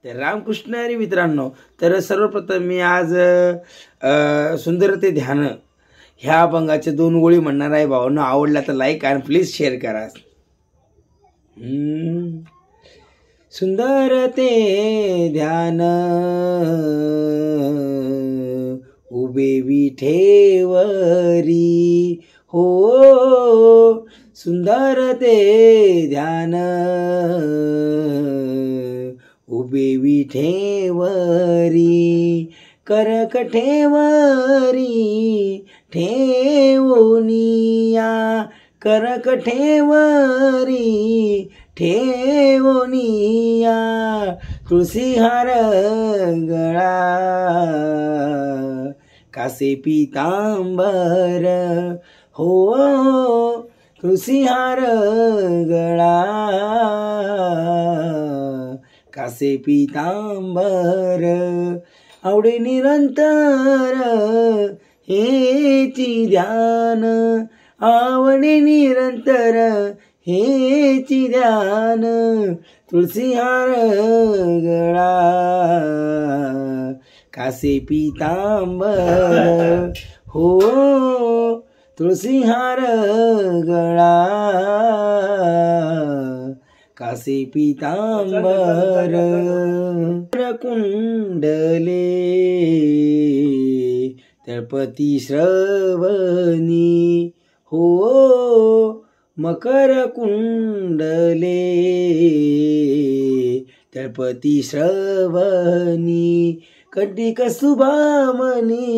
तर रामकृष्ण हरी मित्रांनो, तर सर्वप्रथम मी आज सुंदर ते ध्यान ह्या अभंगाचे 2 ओळी म्हणणार आहे. भावांनो, आवडला तर लाईक आणि प्लीज शेअर करा. सुंदर ते ध्यान उभे विठेवरी हो, सुंदर ते ध्यान उभे विठेवरी करकठेवरी ठेवोनिया, करकठेवरी ठेवोनिया, तुळसीहार गळा कासे पीतांबर हो, तुळसीहार गळा कासे पीतांबर, आवडे निरंतर हेची ध्यान, आवडे निरंतर हेची ध्यान, तुळसीहार गळा कासे पीतांबर हो, तुळसीहार गळा कासे पीतांबर, कुंडले तळपती श्रवणी हो, मकर कुंडले तळपती श्रवणी, कंटिक शुभामणी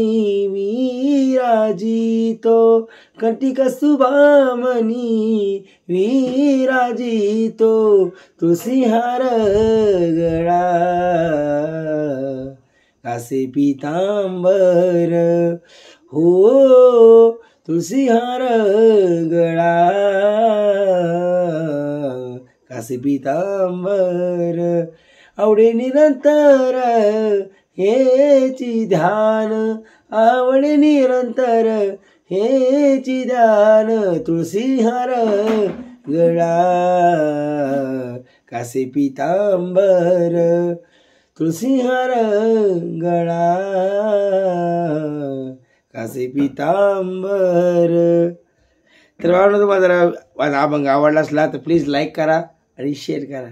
विराजितो, कंटिक शुभामणी विराजितो, तुळसीहार गळा कासे पीतांबर हो, तुळसीहार गळा कासे पीतांबर, आवडे निरंतर हेची ध्यान, आवडे निरंतर हेची ध्यान, तुळसीहार गळा कासे पीतांबर, तुळसीहार गळा कासे पीतांबर. तर तुम्हाला जरा माझा अभंग आवडला असला तर प्लीज लाईक करा आणि शेअर करा.